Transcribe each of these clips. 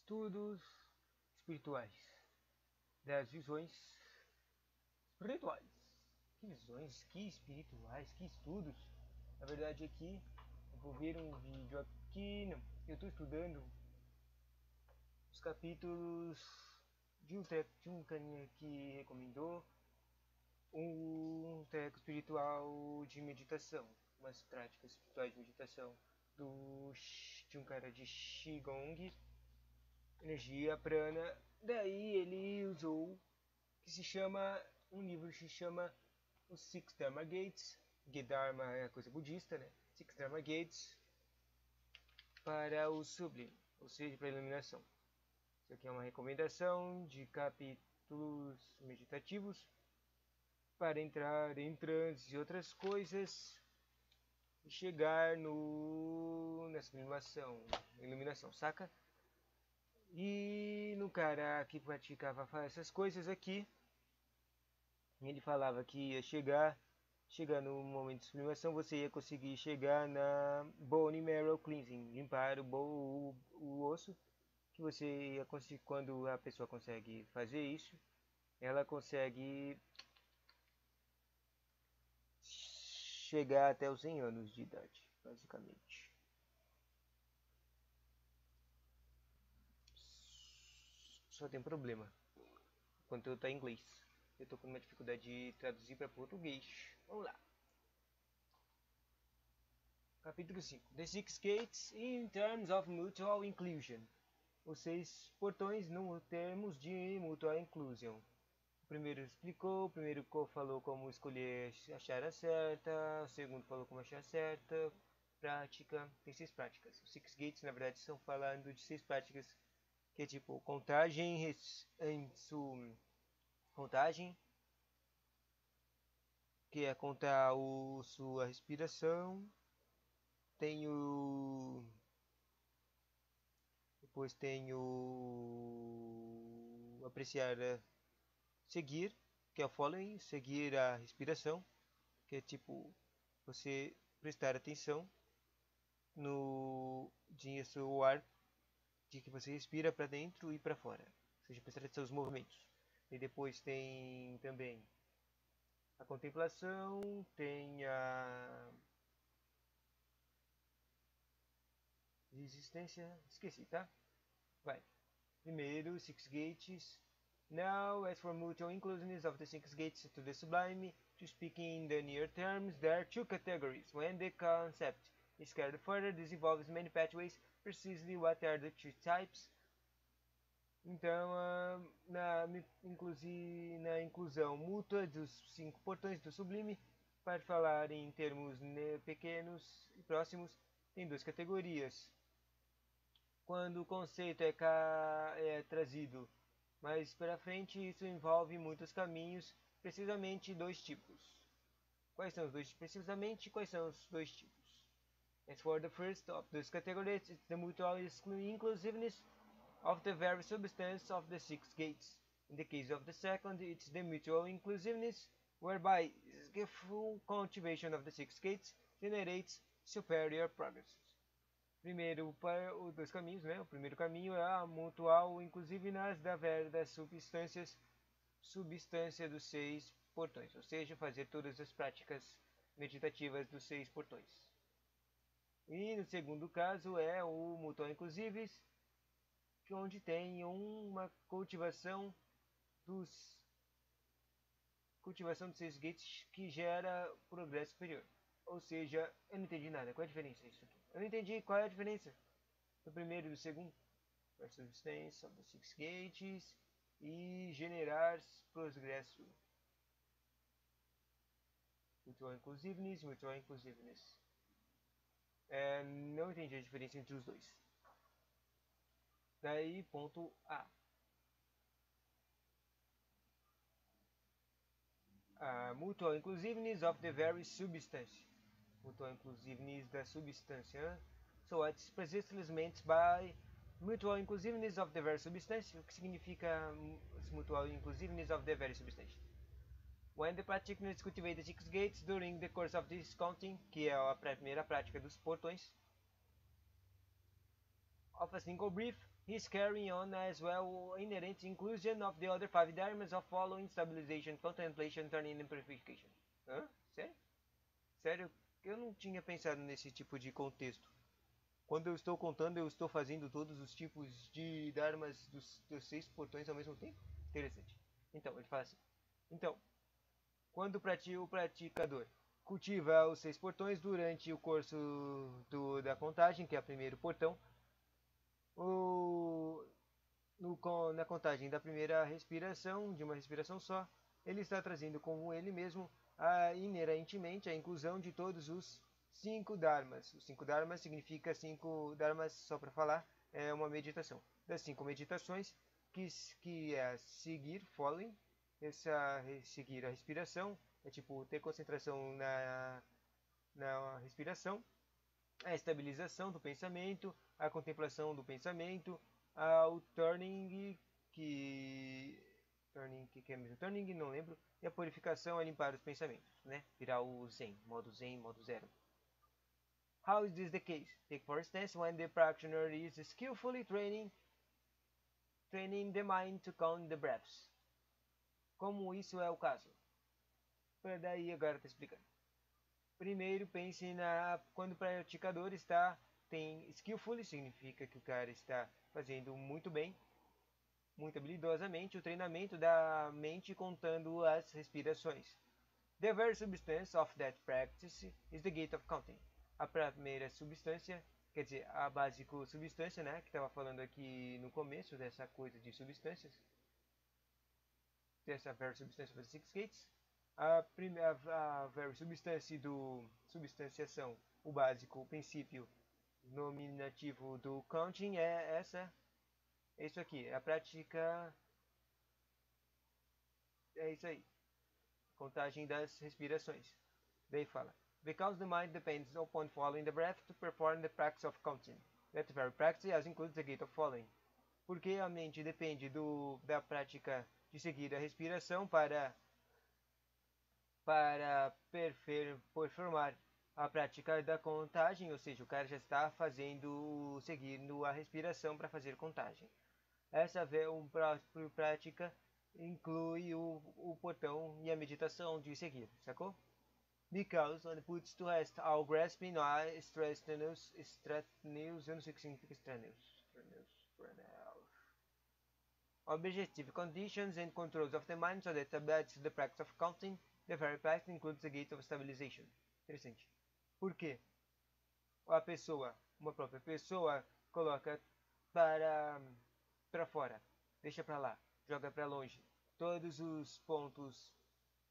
Estudos espirituais das visões espirituais. Que visões, que espirituais, que estudos. Na verdade aqui eu vou ver um vídeo aqui. Não, eu estou estudando os capítulos de um carinha que recomendou um treco espiritual de meditação, umas práticas espirituais de meditação de um cara de Qigong, energia prana. Daí ele usou que se chama um livro que se chama os Six Dharma Gates, que Dharma é coisa budista, né? Six Dharma Gates para o sublime, ou seja, para a iluminação. Isso aqui é uma recomendação de capítulos meditativos para entrar em transe e outras coisas e chegar nessa iluminação, saca? E no cara que praticava essas coisas aqui, ele falava que ia chegar no momento de sublimação, você ia conseguir chegar na bone marrow cleansing, limpar o osso, que você ia conseguir, quando a pessoa consegue fazer isso, ela consegue chegar até os 100 anos de idade, basicamente. Só tem problema. O conteúdo tá em inglês. Eu tô com uma dificuldade de traduzir para português. Vamos lá. Capítulo 5. The Six Gates in Terms of Mutual Inclusion. Os 6 portões no termos de mutual inclusão. O primeiro explicou, o primeiro falou como escolher achar a certa, o segundo falou como achar a certa, prática, tem 6 práticas. Os Six Gates, na verdade, estão falando de 6 práticas, que é tipo contagem, que é contar sua respiração, tem o... depois tem o... apreciar, seguir, que é o following, seguir a respiração, que é tipo você prestar atenção no seu ar, de que você respira para dentro e para fora, ou seja, prestar atenção aos movimentos. E depois tem também a contemplação, tem a resistência, esqueci, tá? Vai. Primeiro, Six Gates. Now, as for mutual inclusiveness of the Six Gates to the Sublime, to speak in the near terms, there are 2 categories. When the concept is carried further, this involves many pathways. Precisely what are the 2 types? Então, na inclusão mútua dos 5 portões do Sublime, para falar em termos pequenos e próximos, tem 2 categorias. Quando o conceito é trazido mais para frente, isso envolve muitos caminhos, precisamente 2 tipos. Quais são os 2 precisamente? Quais são os 2 tipos? As for the first of those categories, it's the mutual inclusiveness of the very substance of the 6 gates. In the case of the second, it's the mutual inclusiveness, whereby skillful cultivation of the 6 gates generates superior progress. Primeiro, os 2 caminhos, né? O primeiro caminho é a mutual inclusiveness da substância dos 6 portões, ou seja, fazer todas as práticas meditativas dos 6 portões. E no segundo caso é o mutual inclusives, onde tem uma cultivação dos 6 gates que gera progresso superior. Ou seja, eu não entendi nada. Qual é a diferença disso aqui? Eu não entendi qual é a diferença do primeiro e do segundo. A substância dos 6 gates e generar progresso. Mutual inclusiveness. Não entendi a diferença entre os dois. Daí, ponto A. Mutual inclusiveness of the very substance. Mutual inclusiveness da substância. So, it's precisely meant by mutual inclusiveness of the very substance. O que significa mutual inclusiveness of the very substance? When the practitioners cultivate the 6 gates during the course of this counting, que é a primeira prática dos portões, of a single breath, He's carrying on as well inherent inclusion of the other 5 dharmas of following stabilization, contemplation, turning and purification. Hã? Sério? Sério? Eu não tinha pensado nesse tipo de contexto. Quando eu estou contando, eu estou fazendo todos os tipos de dharmas dos 6 portões ao mesmo tempo? Interessante. Então, ele fala assim. Então, quando o praticador cultiva os 6 portões durante o curso da contagem, que é o primeiro portão, o, na contagem da primeira respiração, de uma respiração só, ele está trazendo com ele mesmo inerentemente a inclusão de todos os 5 dharmas. Os 5 dharmas significa 5 dharmas, só para falar, é uma meditação. Das 5 meditações, que é seguir, following, seguir a respiração, é tipo ter concentração na respiração, a estabilização do pensamento, a contemplação do pensamento, o turning, que é mesmo? Turning, não lembro, e a purificação é limpar os pensamentos, né? Virar o Zen, modo zero. How is this the case? Take for instance when the practitioner is skillfully training the mind to count the breaths. Como isso é o caso? Para daí agora tá explicando. Primeiro pense quando o praticador tem skillfully, significa que o cara está fazendo muito bem, muito habilidosamente o treinamento da mente contando as respirações. The very substance of that practice is the gate of counting. A primeira substância, quer dizer, a básica substância, né, que estava falando aqui no começo dessa coisa de substâncias, dessa very substance of the six gates, a very substância substanciação, o básico, o princípio nominativo do counting é isso aqui, a prática é isso aí, contagem das respirações. Daí fala, because the mind depends upon following the breath to perform the practice of counting. That very practice as includes the gate of following. Porque a mente depende da prática de seguir a respiração para performar a prática da contagem, ou seja, o cara já está seguindo a respiração para fazer contagem. Essa prática inclui o portão e a meditação de seguir, sacou? Because when it puts to rest all grasping, estranhos, eu não sei o que significa estranhos. Objective conditions and controls of the mind so that the practice of counting, the very practice includes the gate of stabilization. Interessante. Por quê? Uma própria pessoa, coloca para fora, deixa para lá, joga para longe todos os pontos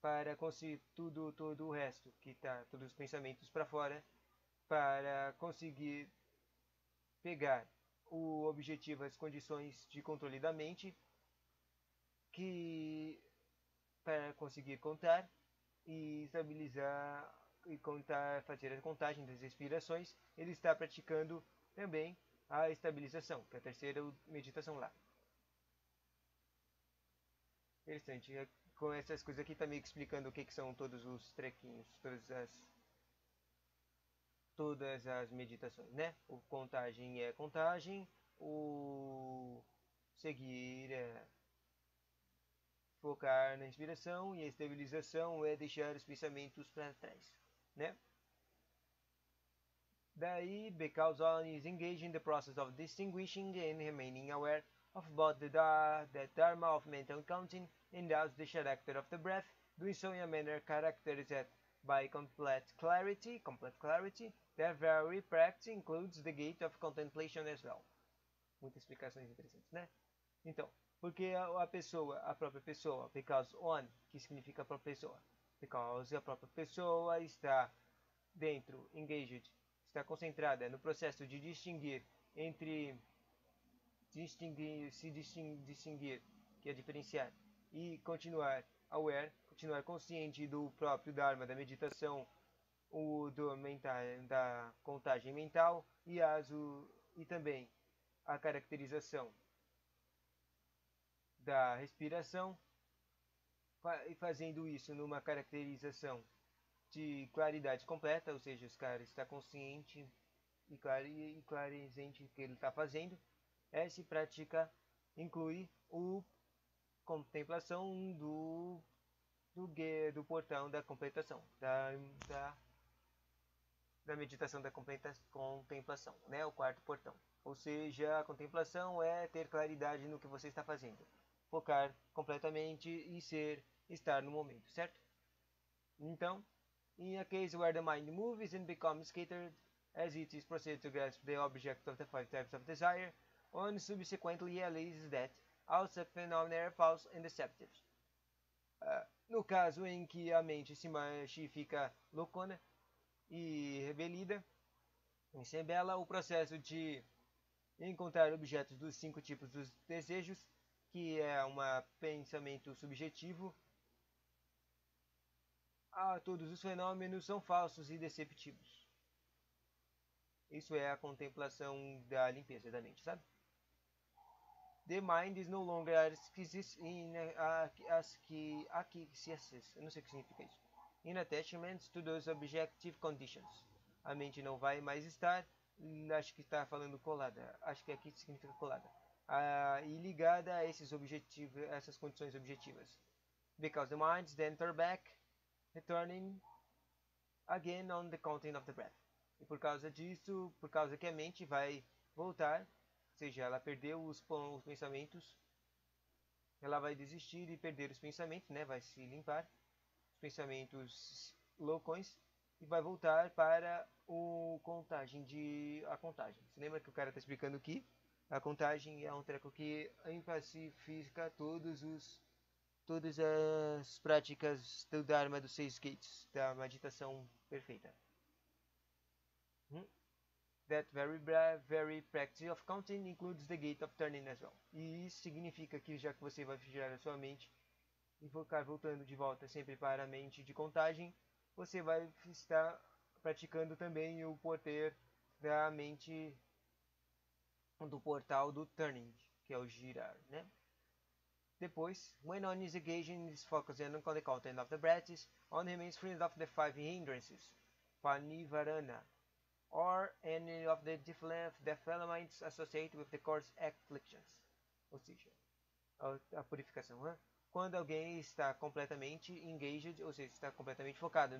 para conseguir todo o resto que tá, todos os pensamentos para fora, para conseguir pegar o objetivo, as condições de controle da mente, que para conseguir contar e estabilizar e contar, fazer a contagem das respirações, ele está praticando também a estabilização, que é a terceira meditação lá. Interessante. Com essas coisas aqui tá meio que explicando o que são todos os trequinhos, todas as meditações, né? O contagem é contagem, o seguir é focar na inspiração e a estabilização é deixar os pensamentos para trás, né? Daí, because one is engaged in the process of distinguishing and remaining aware of both the dharma of mental counting and thus the character of the breath, doing so in a manner characterized by complete clarity, that very practice includes the gate of contemplation as well. Muitas explicações interessantes, né? Então, porque a própria pessoa, because one, que significa a própria pessoa, because a própria pessoa está dentro, engaged, está concentrada no processo de distinguir, que é diferenciar, e continuar aware, continuar consciente do próprio Dharma, da meditação, da contagem mental e também a caracterização da respiração, e fazendo isso numa caracterização de claridade completa, ou seja, os caras está consciente e clarizente que ele está fazendo. Essa prática inclui a contemplação do portão da completação, da meditação da contemplação, né? O quarto portão. Ou seja, a contemplação é ter claridade no que você está fazendo, focar completamente e estar no momento, certo? Então, in a case where the mind moves and becomes scattered as it is proceeded to grasp the object of the five types of desire, one subsequently realizes that all such phenomena are false and deceptive. No caso em que a mente se mexe e fica loucona e rebelida, ensembela o processo de encontrar objetos dos 5 tipos dos desejos, que é um pensamento subjetivo. Todos os fenômenos são falsos e deceptivos. Isso é a contemplação da limpeza da mente, sabe? The mind is no longer acquiesces, eu não sei o que significa isso. In attachments to those objective conditions. A mente não vai mais estar, acho que está falando colada, acho que aqui significa colada, e ligada a essas condições objetivas. Because the mind then turns back, returning again on the content of the breath. E por causa disso, por causa que a mente vai voltar, ou seja, ela perdeu os pensamentos, ela vai desistir e perder os pensamentos, né? Vai se limpar, os pensamentos loucões, e vai voltar para a contagem. Você lembra que o cara está explicando que a contagem é um treco que pacifica todas as práticas do Dharma dos 6 gates, da meditação perfeita. That very practice of counting includes the gate of turning as well. E isso significa que já que você vai vigiar a sua mente e ficar voltando de volta sempre para a mente de contagem, você vai estar praticando também o poder da mente do portal do turning, que é o girar, né? Depois, when one is engaged in this focus on the content of the practice, one remains free of the 5 hindrances, panivarana, or any of the defilements associated with the course afflictions. Ou seja, a purificação. Né? Quando alguém está completamente engaged, ou seja, está completamente focado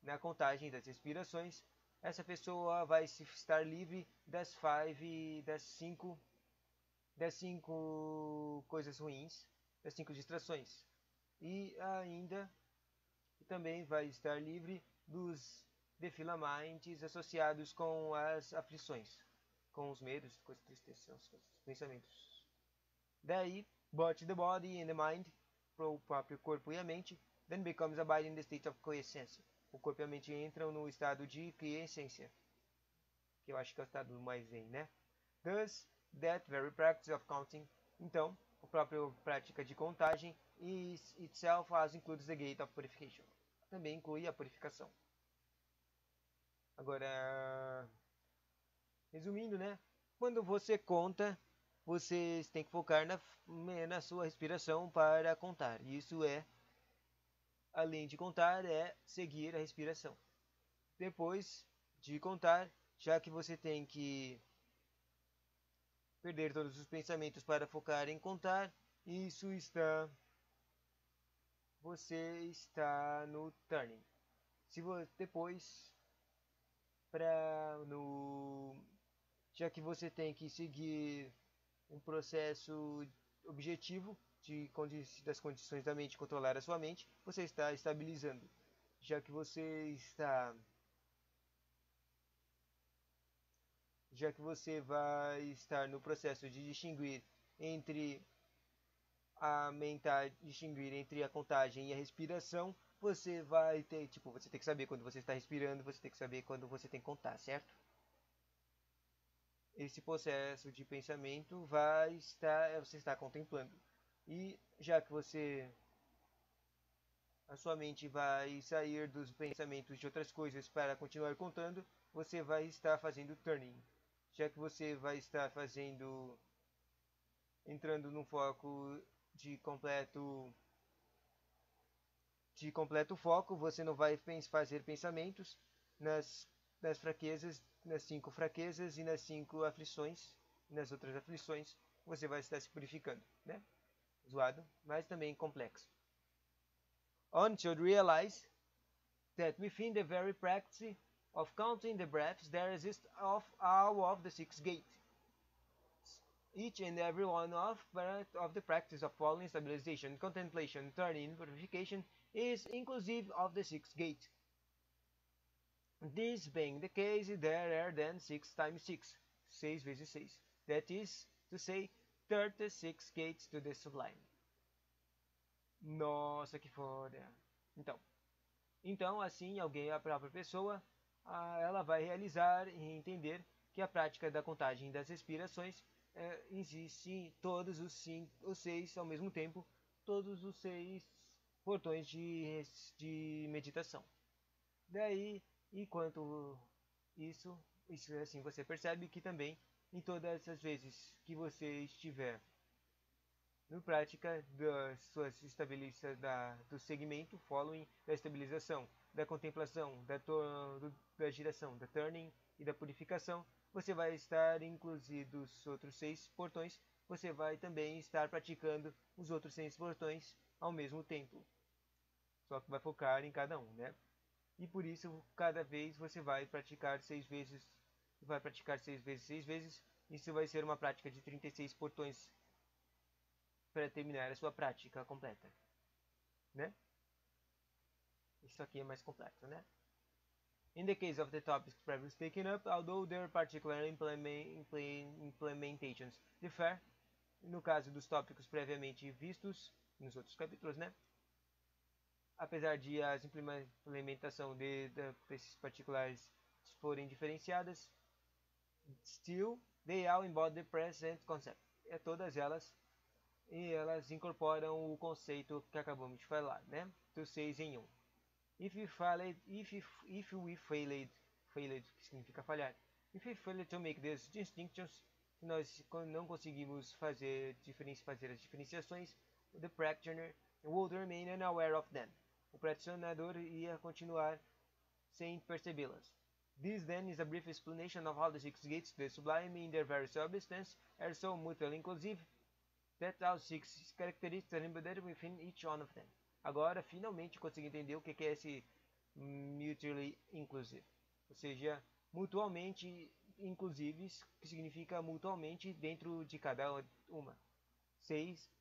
na contagem das respirações, essa pessoa vai estar livre das cinco coisas ruins, das 5 distrações. E ainda também vai estar livre dos defilamentos associados com as aflições, com os medos, com as tristezas, com os pensamentos. Daí, but the body and the mind, o próprio corpo e a mente, then becomes abide in the state of quiescence. O corpo e a mente entram no estado de quiescência, que eu acho que é o estado mais zen, né? Thus, that very practice of counting, então, a própria prática de contagem itself as includes the gate of purification. Também inclui a purificação. Agora, resumindo, né? Quando você conta, você tem que focar na sua respiração para contar. Isso é, além de contar, é seguir a respiração. Depois de contar, já que você tem que perder todos os pensamentos para focar em contar, você está no turning. Se você depois já que você tem que seguir um processo objetivo das condições da mente, controlar a sua mente, você está estabilizando. Já que vai estar no processo de distinguir entre a contagem e a respiração, você tem que saber quando você está respirando, você tem que saber quando você tem que contar, certo? Esse processo de pensamento você está contemplando. E já que a sua mente vai sair dos pensamentos de outras coisas para continuar contando, você vai estar fazendo turning. Já que você vai estar entrando num foco de completo foco, você não vai fazer pensamentos nas fraquezas, nas 5 fraquezas e nas 5 aflições, nas outras aflições, você vai estar se purificando, né? Zoado, mas também complexo. One should realize that within the very practice of counting the breaths there exists all of the 6 gates. Each and every one of the practice of following stabilization, contemplation, turning, purification is inclusive of the 6 gates. This being the case, there are then 6 times 6, 6 vezes 6. That is to say, 36 gates to the sublime. Nossa, que foda! Então assim, alguém, a própria pessoa, ela vai realizar e entender que a prática da contagem das respirações existe todos os 6 ao mesmo tempo, todos os 6 portões de meditação. Daí, enquanto isso assim você percebe que também em todas as vezes que você estiver no prática das suas do segmento following, da estabilização, da contemplação, da giração, da turning e da purificação, você vai estar incluído os outros 6 portões, você vai também estar praticando os outros 6 portões ao mesmo tempo. Só que vai focar em cada um, né? E por isso, cada vez você vai praticar 6 vezes, isso vai ser uma prática de 36 portões para terminar a sua prática completa, né? Isso aqui é mais complexo, né? In the case of the topics previously taken up, although their particular implementations differ, no caso dos tópicos previamente vistos nos outros capítulos, né? Apesar de as implementação desses particulares forem diferenciadas, still they all embody the present concept. Todas elas incorporam o conceito que acabamos de falar, né? Do 6 em 1. If we failed, que significa falhar. If we failed to make these distinctions, se nós não conseguimos fazer as diferenciações, the practitioner would remain unaware of them. O praticionador ia continuar sem percebê-las. This then is a brief explanation of how the 6 gates, the sublime in their very substance, are so mutually inclusive that all 6 characteristics are embedded within each one of them. Agora, finalmente, consegui entender o que é esse mutually inclusive. Ou seja, mutualmente inclusives, que significa mutualmente dentro de cada uma.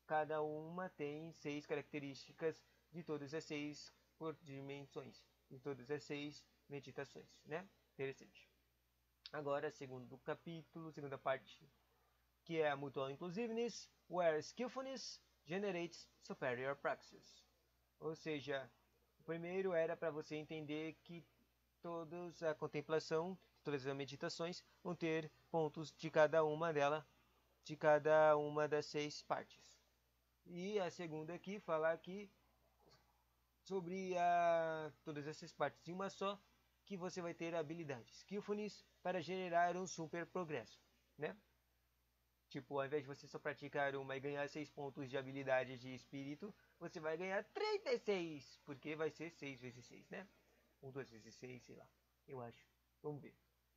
Cada uma tem 6 características de todas as 6 dimensões, de todas as 6 meditações, né? Interessante. Agora, segundo capítulo, segunda parte, que é a mutual inclusiveness, where skillfulness generates superior praxis. Ou seja, o primeiro era para você entender que todas a contemplação, todas as meditações vão ter pontos de cada uma das 6 partes. E a segunda aqui falar aqui sobre todas essas partes em uma só, que você vai ter a habilidade skillfulness para gerar um super progresso, né? Tipo, ao invés de você só praticar uma e ganhar 6 pontos de habilidade de espírito, você vai ganhar 36, porque vai ser 6 vezes 6, né? 2 vezes 6, sei lá, eu acho. Vamos ver.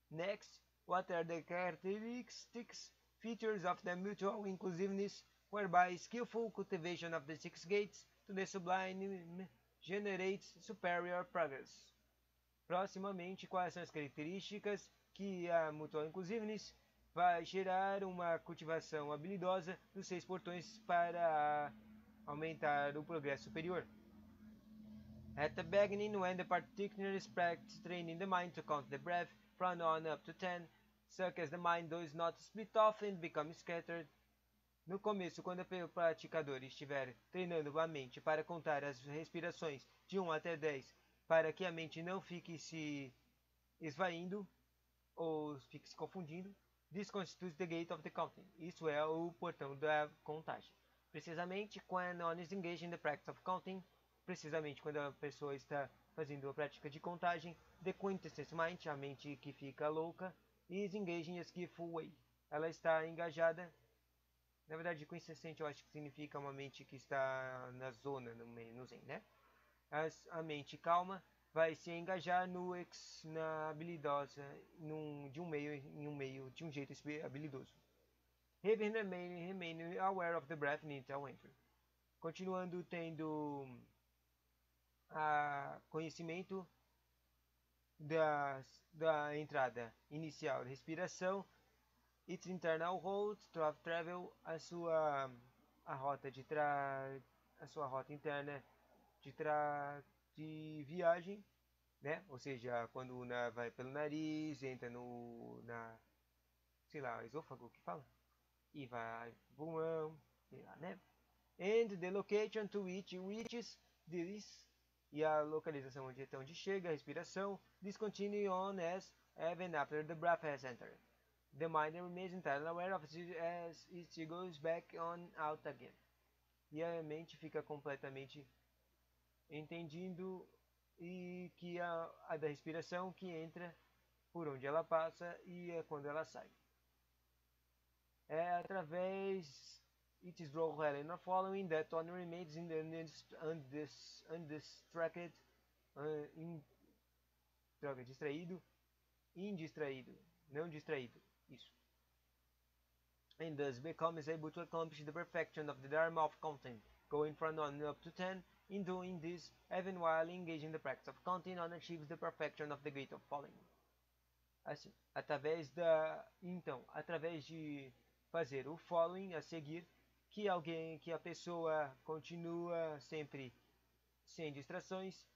Next, what are the characteristics, features of the mutual inclusiveness, whereby skillful cultivation of the 6 gates to the sublime generates superior progress? Proximamente, quais são as características que a mutual inclusiveness vai gerar uma cultivação habilidosa dos 6 portões para aumentar o progresso superior? At the beginning, when the practitioner is training the mind to count the breath from 1 up to 10, such as the mind does not split off and become scattered. No começo, quando o praticador estiver treinando a mente para contar as respirações de 1 até 10, para que a mente não fique se esvaindo ou fique se confundindo, this constitutes the gate of the counting. Isso é o portão da contagem. Precisamente, when one is engaged in the practice of counting, precisamente quando a pessoa está fazendo a prática de contagem, the quintessence mind, a mente que fica louca, is engaged in a skillful way. Ela está engajada. Na verdade, quintessence eu acho que significa uma mente que está na zona, no zen, né? A mente calma vai se engajar na habilidosa, de um jeito habilidoso. Remain aware of the breath until enter. Continuando tendo conhecimento da entrada inicial da respiração, its internal road, travel, a rota a sua rota interna de viagem, né? Ou seja, quando vai pelo nariz, entra sei lá, esôfago que fala, e vai pro pulmão, sei lá, né? And the location to which reaches this, e a localização onde chega a respiração. This continue on as even after the breath has entered. The mind remains entirely aware of it as it goes back on out again. E a mente fica completamente entendendo e que a da respiração que entra por onde ela passa e é quando ela sai. É através it is draw Helena following that Tony remains in the undistracted, distraído, indistraído, não distraído, isso. And thus becomes able to accomplish the perfection of the Dharma of counting, going from 1 up to 10. In doing this, even while engaging the practice of counting, one achieves the perfection of the gate of following. Assim, através de fazer o following, a seguir, que a pessoa continua sempre sem distrações,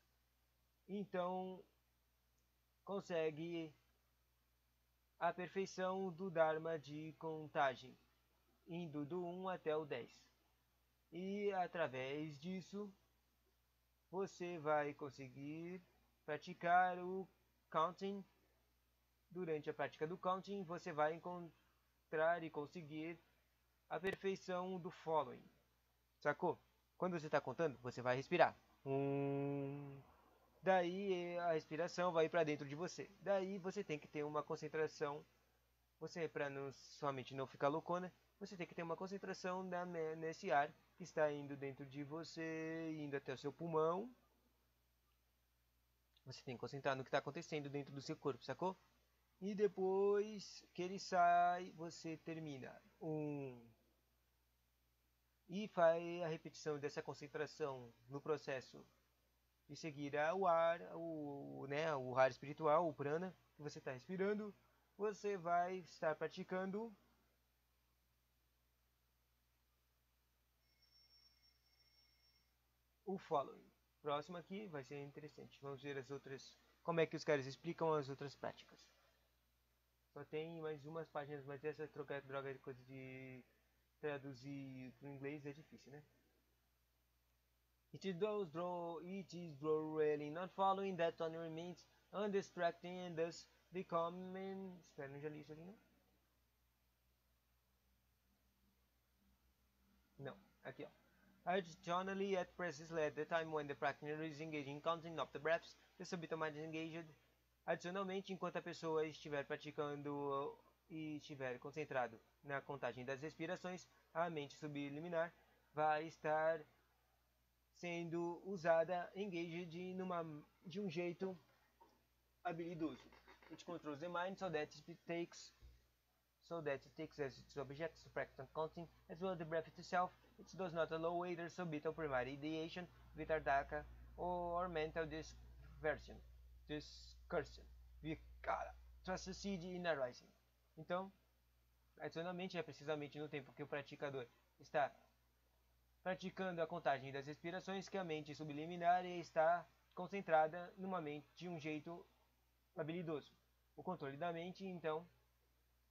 então consegue a perfeição do Dharma de contagem, indo do 1 até o 10. E através disso, você vai conseguir praticar o counting. Durante a prática do counting, você vai encontrar e conseguir a perfeição do following. Sacou? Quando você está contando, você vai respirar. Daí a respiração vai para dentro de você. Daí você tem que ter uma concentração. Para sua mente não ficar loucona, você tem que ter uma concentração nesse ar que está indo dentro de você, indo até o seu pulmão. Você tem que concentrar no que está acontecendo dentro do seu corpo, sacou? E depois que ele sai, você termina e faz a repetição dessa concentração no processo de seguir o ar espiritual, o prana, que você está respirando. Você vai estar praticando o following. Próximo aqui vai ser interessante. Vamos ver as outras, como é que os caras explicam as outras práticas. Só tem mais umas páginas, mas essa droga de coisa de traduzir para o inglês é difícil, né? It is really not following that Tony remains undistracted and thus becoming. Espera, não já li isso aqui, não? Não, aqui ó. Additionally, at precisely at the time when the practitioner is engaged in counting of the breaths, the subtle mind is engaged. Adicionalmente, enquanto a pessoa estiver praticando e estiver concentrado na contagem das respirações, a mente subliminar vai estar sendo usada, engaged de um jeito habilidoso. It controls the mind so that it takes as its objects to practice counting, as well as the breath itself. It does not allow either subtle primary ideation, vitardaka, or mental discursion, vikara, to succeed in arising. Então, adicionalmente, é precisamente no tempo que o praticador está praticando a contagem das respirações que a mente subliminar está concentrada numa mente de um jeito habilidoso. O controle da mente, então,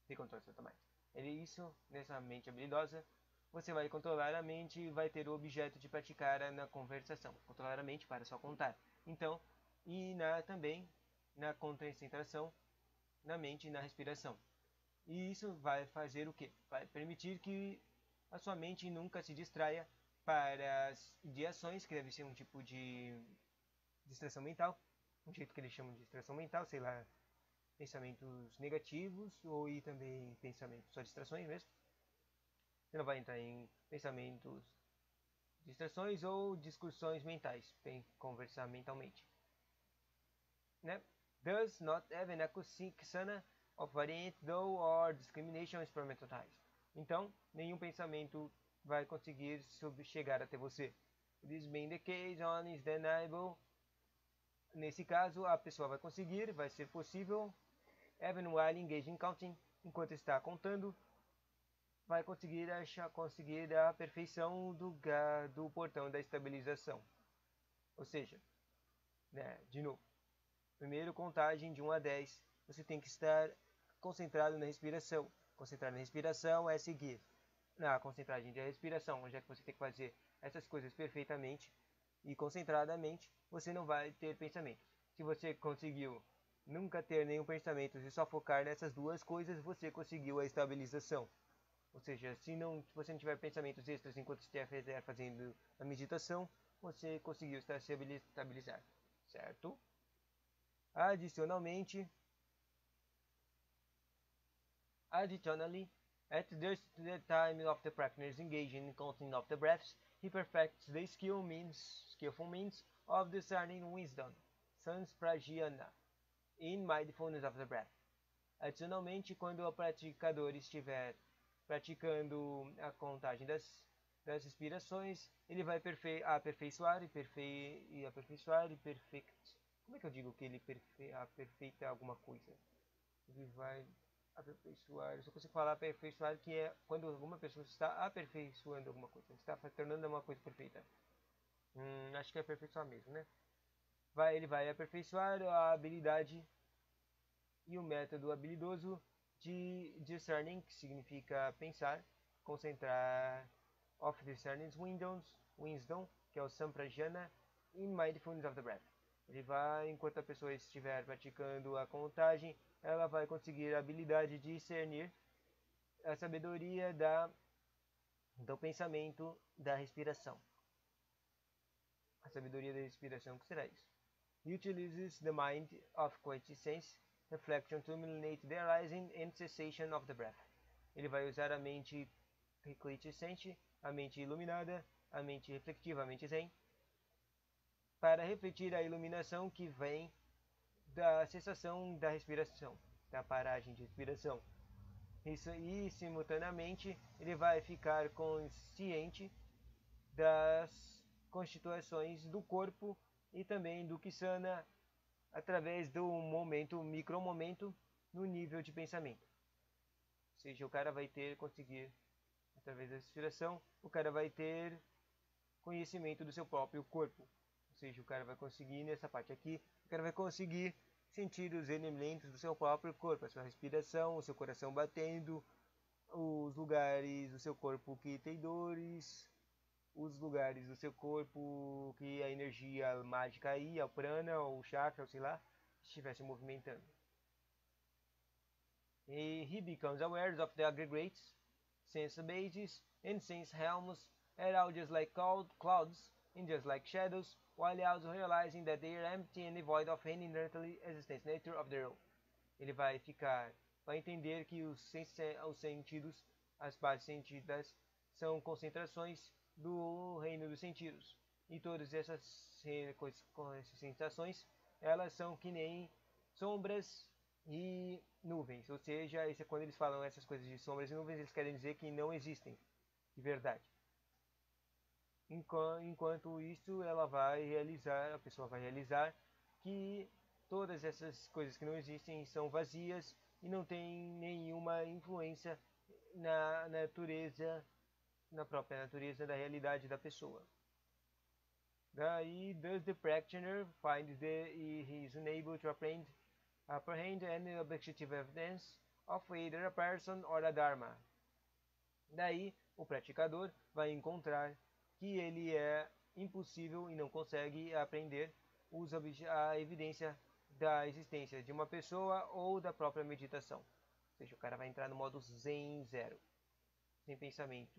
tem controle automático. Isso, nessa mente habilidosa, você vai controlar a mente e vai ter o objeto de praticar na conversação. Controlar a mente para só contar. Então, e também na concentração na mente e na respiração. E isso vai fazer o quê? Vai permitir que a sua mente nunca se distraia para as ideações, que deve ser um tipo de distração mental, um jeito que eles chamam de distração mental, sei lá, pensamentos negativos ou e também pensamentos, só distrações mesmo. Você não vai entrar em pensamentos, distrações ou discussões mentais, conversar mentalmente. Né? Does not have an acoustic sana of variant though or discrimination experimental ties. Então, nenhum pensamento vai conseguir chegar até você. This being the case, on is deniable. Nesse caso, a pessoa vai conseguir, vai ser possível, even while engaged in counting, enquanto está contando, vai conseguir a perfeição do portão da estabilização. Ou seja, né, de novo, primeiro contagem de 1 a 10, você tem que estar concentrado na respiração. Concentrar na respiração é seguir na concentragem da respiração, já que você tem que fazer essas coisas perfeitamente e concentradamente, você não vai ter pensamentos. Se você conseguiu nunca ter nenhum pensamento e só focar nessas duas coisas, você conseguiu a estabilização. Ou seja, se você não tiver pensamentos extras enquanto estiver fazendo a meditação, você conseguiu estar se estabilizar, certo? Adicionalmente, additionally, at the time of the practitioner engaging in counting of the breaths, he perfects the skillful means of discerning wisdom, samprajnana, in mindfulness of the breath. Adicionalmente, quando o praticador estiver praticando a contagem das respirações, ele vai aperfeiçoar e perfect. Como é que eu digo que ele aperfeita alguma coisa? Ele vai aperfeiçoar. Eu só consigo falar aperfeiçoar, que é quando alguma pessoa está aperfeiçoando alguma coisa, está tornando uma coisa perfeita. Acho que é aperfeiçoar mesmo, né? Ele vai aperfeiçoar a habilidade e o método habilidoso de discerning, que significa pensar, concentrar, of discerning wisdom, que é o samprajnana, in mindfulness of the breath. Ele vai, enquanto a pessoa estiver praticando a contagem, ela vai conseguir a habilidade de discernir a sabedoria do pensamento da respiração. A sabedoria da respiração, o que será isso? He utilizes the mind of quiescence, reflection to eliminate the arising and cessation of the breath. Ele vai usar a mente quiescente, a mente iluminada, a mente reflexiva, a mente zen, para refletir a iluminação que vem da cessação da respiração, da paragem de respiração. E simultaneamente ele vai ficar consciente das constituições do corpo e também do Kisana através do micromomento no nível de pensamento. Ou seja, o cara vai conseguir, através da respiração, o cara vai ter conhecimento do seu próprio corpo. Ou seja, o cara vai conseguir, nessa parte aqui, o cara vai conseguir sentir os elementos do seu próprio corpo, a sua respiração, o seu coração batendo, os lugares do seu corpo que tem dores, os lugares do seu corpo que a energia mágica aí, a prana ou o chakra, ou sei lá, estivesse movimentando. He becomes aware of the aggregates, sense bases, and sense helms are all just like clouds and just like shadows, while also realizing that they are empty and devoid of any inherently existence nature of their own. Ele vai entender que os sentidos, as bases sentidas, são concentrações do reino dos sentidos. E todas essas sensações, elas são que nem sombras e nuvens. Ou seja, quando eles falam essas coisas de sombras e nuvens, eles querem dizer que não existem de verdade. Enquanto isso, a pessoa vai realizar que todas essas coisas que não existem são vazias e não tem nenhuma influência na própria natureza da realidade da pessoa. Daí, does the practitioner find he is unable to apprehend any objective evidence of either a person or a dharma. Daí, o praticador vai encontrar que ele é impossível e não consegue aprender a evidência da existência de uma pessoa ou da própria meditação. Ou seja, o cara vai entrar no modo Zen zero, sem pensamento.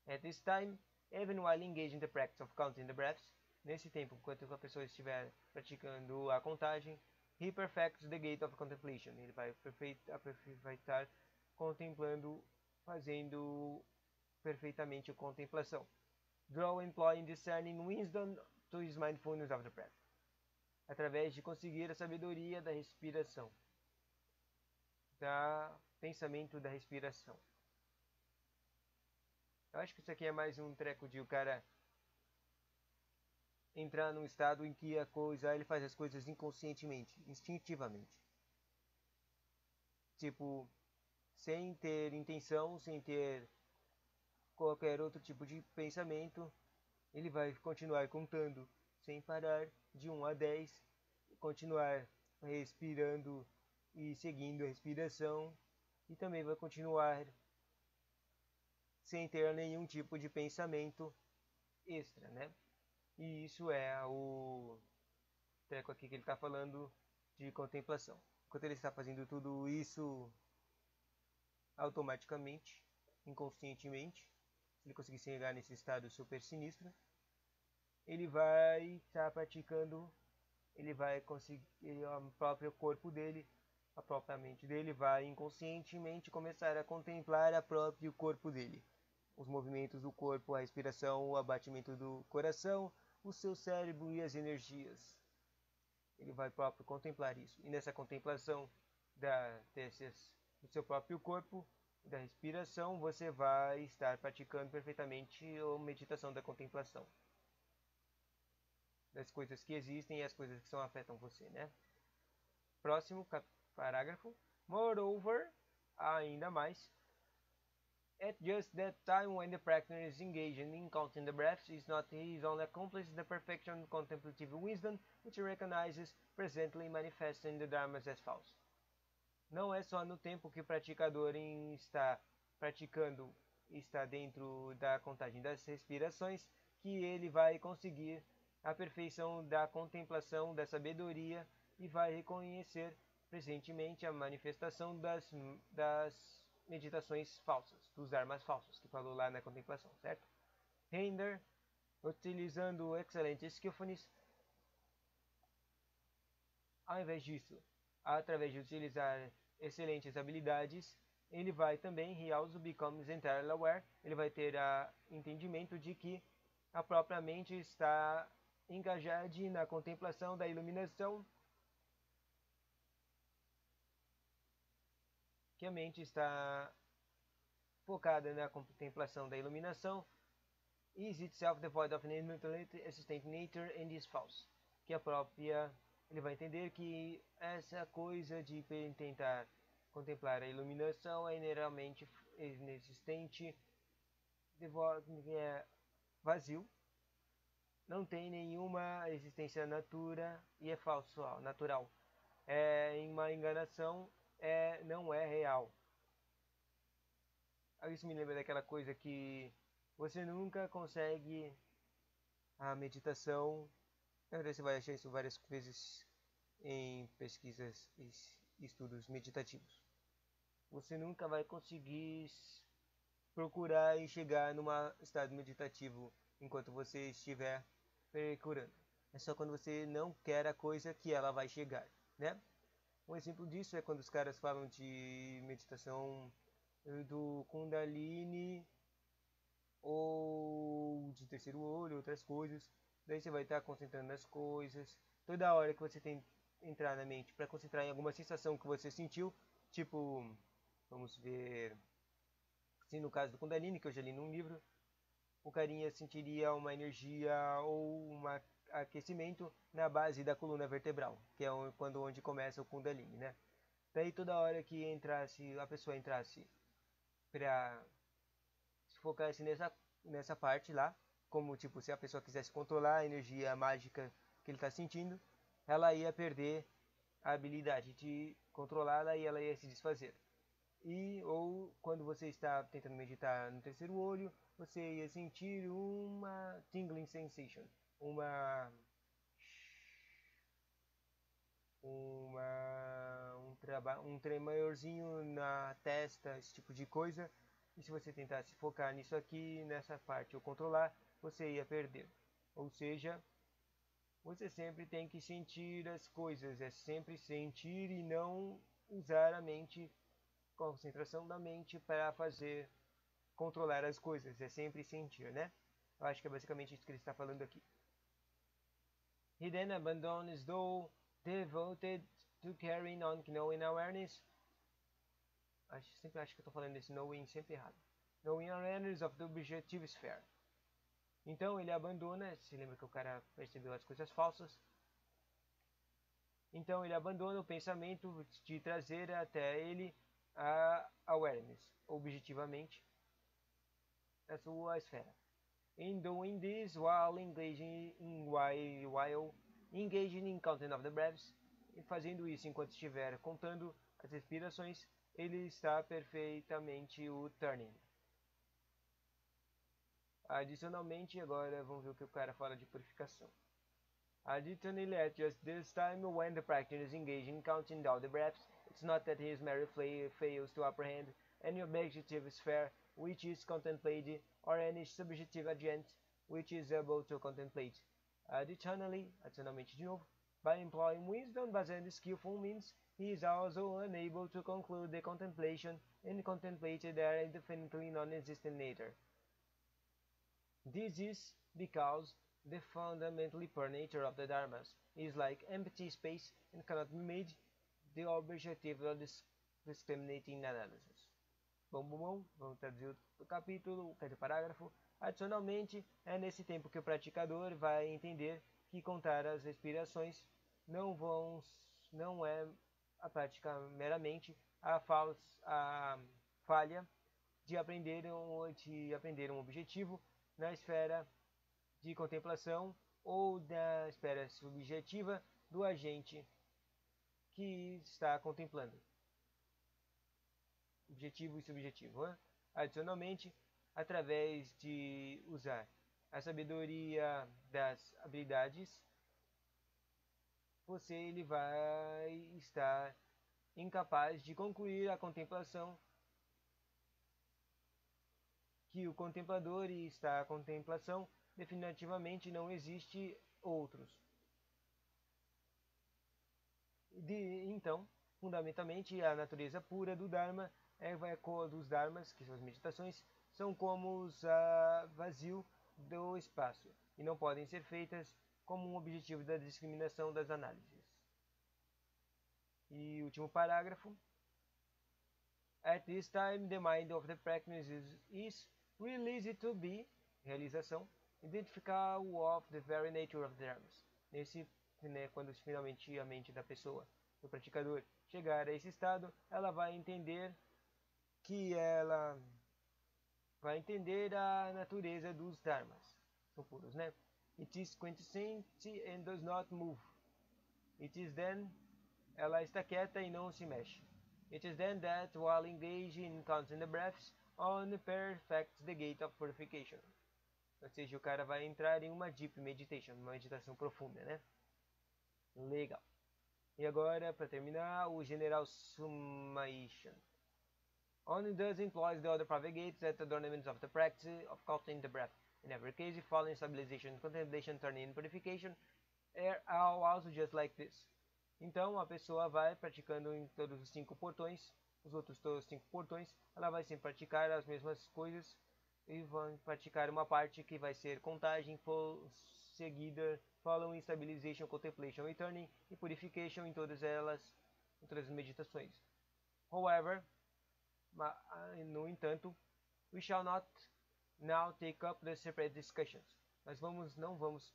At this time, even while engaged in the practice of counting the breaths, nesse tempo, enquanto a pessoa estiver praticando a contagem, he perfects the gate of contemplation. Ele vai estar contemplando, fazendo perfeitamente a contemplação. Draw employing discerning wisdom to his mindfulness of the breath. Através de conseguir a sabedoria da respiração, da pensamento da respiração. Eu acho que isso aqui é mais um treco de o cara entrar num estado em que ele faz as coisas inconscientemente, instintivamente. Tipo, sem ter intenção, sem ter qualquer outro tipo de pensamento, ele vai continuar contando sem parar de 1 a 10, continuar respirando e seguindo a respiração, e também vai continuar sem ter nenhum tipo de pensamento extra, né? E isso é o treco aqui que ele está falando de contemplação. Enquanto ele está fazendo tudo isso automaticamente, inconscientemente, se ele conseguir chegar nesse estado super sinistro, ele vai estar praticando, ele vai conseguir, o próprio corpo dele, a própria mente dele vai inconscientemente começar a contemplar o próprio corpo dele. Os movimentos do corpo, a respiração, o abatimento do coração, o seu cérebro e as energias. Ele vai próprio contemplar isso. E nessa contemplação do seu próprio corpo, da respiração, você vai estar praticando perfeitamente a meditação da contemplação. Das coisas que existem e as coisas que afetam você, né? Próximo parágrafo. Moreover, ainda mais, at just that time when the practitioner is engaged in counting the breaths, is not his only accomplice the perfection of contemplative wisdom, which he recognizes presently manifested in the dharmas as false. Não é só no tempo que o praticador está praticando, está dentro da contagem das respirações, que ele vai conseguir a perfeição da contemplação, da sabedoria, e vai reconhecer presentemente a manifestação das meditações falsas, dos dharmas falsos, que falou lá na contemplação, certo? Render, utilizando excelentes skillfulness, ao invés disso, através de utilizar excelentes habilidades, ele vai também, he also becomes entirely aware, ele vai ter entendimento de que a própria mente está engajada na contemplação da iluminação, que a mente está focada na contemplação da iluminação, is itself devoid of immutability, existent nature and is false, que a própria, ele vai entender que essa coisa de tentar contemplar a iluminação é inerente inexistente, é vazio, não tem nenhuma existência natura e é falso, natural. É uma enganação, não é real. Isso me lembra daquela coisa que você nunca consegue a meditação. Na verdade, você vai achar isso várias vezes em pesquisas e estudos meditativos. Você nunca vai conseguir procurar e chegar num estado meditativo enquanto você estiver procurando. É só quando você não quer a coisa que ela vai chegar, né? Um exemplo disso é quando os caras falam de meditação do Kundalini ou de terceiro olho, outras coisas. Daí você vai estar concentrando nas coisas. Toda hora que você tem entrar na mente para concentrar em alguma sensação que você sentiu, tipo, vamos ver, se no caso do Kundalini, que eu já li num livro, o carinha sentiria uma energia ou um aquecimento na base da coluna vertebral, que é onde começa o Kundalini, né? Daí toda hora que a pessoa entrasse para se focasse nessa parte lá, como tipo se a pessoa quisesse controlar a energia mágica que ele está sentindo, ela ia perder a habilidade de controlá-la e ela ia se desfazer. Ou quando você está tentando meditar no terceiro olho, você ia sentir uma tingling sensation, uma um tremorzinho na testa, esse tipo de coisa. E se você tentasse focar nisso aqui, nessa parte, ou controlar, você ia perder. Ou seja, você sempre tem que sentir as coisas, é sempre sentir e não usar a mente, concentração da mente para controlar as coisas, é sempre sentir, né? Eu acho que é basicamente isso que ele está falando aqui. He then abandons though devoted to carrying on knowing awareness. Sempre acho que eu estou falando desse knowing sempre errado. knowing awareness of the objective sphere. Então ele abandona, se lembra que o cara percebeu as coisas falsas, então ele abandona o pensamento de trazer até ele a awareness, objetivamente, a sua esfera. In doing this, while engaging in counting of the breaths, e fazendo isso enquanto estiver contando as respirações, ele está perfeitamente o turning. Adicionalmente, agora vamos ver o que o cara fala de purificação. Additionally, at just this time, when the practitioner is engaged in counting down the breaths, it's not that his memory fails to apprehend any objective sphere which is contemplated, or any subjective agent which is able to contemplate. Adicionalmente de novo, by employing wisdom and skillful means, he is also unable to conclude the contemplation and contemplate their indefinitely non-existent nature. This is because the fundamentally pure nature of the Dharmas is like empty space and cannot be made the objective of discriminating analysis. Vamos traduzir o capítulo, o parágrafo. Adicionalmente, é nesse tempo que o praticador vai entender que contar as respirações não é a prática meramente a falha de aprender um objetivo na esfera de contemplação ou da esfera subjetiva do agente que está contemplando. Objetivo e subjetivo. Adicionalmente, através de usar a sabedoria das habilidades, ele vai estar incapaz de concluir a contemplação, que o contemplador está a contemplação, definitivamente não existe outros. Então, fundamentalmente, a natureza pura do Dharma dos Dharmas, que são as meditações, são como os vazio do espaço e não podem ser feitas como um objetivo da discriminação das análises. E último parágrafo. At this time, the mind of the practitioner is released to be, realização, identificar of the very nature of the Dharmas. Quando finalmente a mente da pessoa, do praticador, chegar a esse estado, ela vai entender a natureza dos Dharmas. São puros, né? It is quintessent and does not move. It is then, ela está quieta e não se mexe. It is then that, while engaged in counting the breaths, on perfects the gate of purification. Ou seja, o cara vai entrar em uma deep meditation, uma meditação profunda, né? Legal. E agora, para terminar, o General Summation. Only thus employs the other private gates at the ornaments of the practice of counting the breath. In every case, following stabilization, contemplation, turning and purification, are also just like this. Então, a pessoa vai praticando em todos os 5 portões, os outros todos os 5 portões, ela vai sempre praticar as mesmas coisas e vai praticar uma parte que vai ser contagem, seguida, following stabilization, contemplation, turning e purification em todas as meditações. However, no entanto, we shall not now take up the separate discussions. Nós não vamos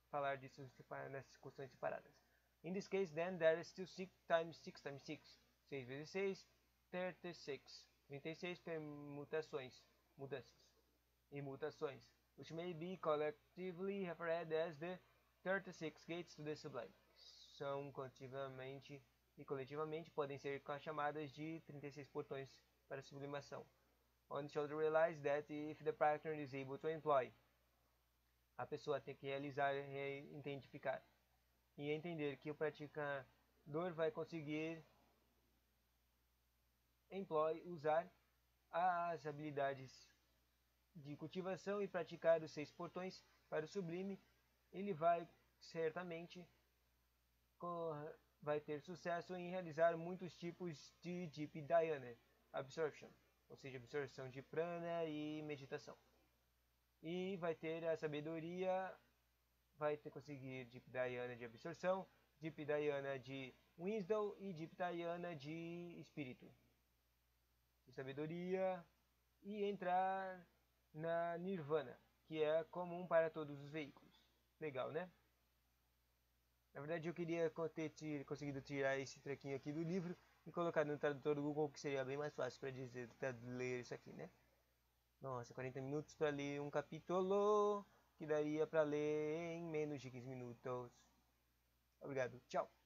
falar disso nessas discussões separadas. In this case, then, there is still 6 times 6 times 6. 6 vezes 6, 36. 36 permutações, mudanças e mutações, which may be collectively read as the 36 gates to the sublime. São coletivamente podem ser chamadas de 36 portões para a sublimação. One should realize that if the practitioner is able to employ, a pessoa tem que realizar e identificar e entender que o praticador vai conseguir usar as habilidades de cultivação e praticar os 6 portões para o sublime, ele vai certamente ter sucesso em realizar muitos tipos de Deep Dhyana Absorption, ou seja, absorção de prana e meditação. E vai ter a sabedoria, vai conseguir Deep Dhyana de absorção, Deep Dhyana de wisdom e Deep Dhyana de espírito. De sabedoria, e entrar na Nirvana, que é comum para todos os veículos. Legal, né? Na verdade, eu queria ter conseguido tirar esse trequinho aqui do livro e colocar no tradutor do Google, que seria bem mais fácil para dizer, para ler isso aqui, né? Nossa, 40 minutos para ler um capítulo que daria para ler em menos de 15 minutos. Obrigado, tchau.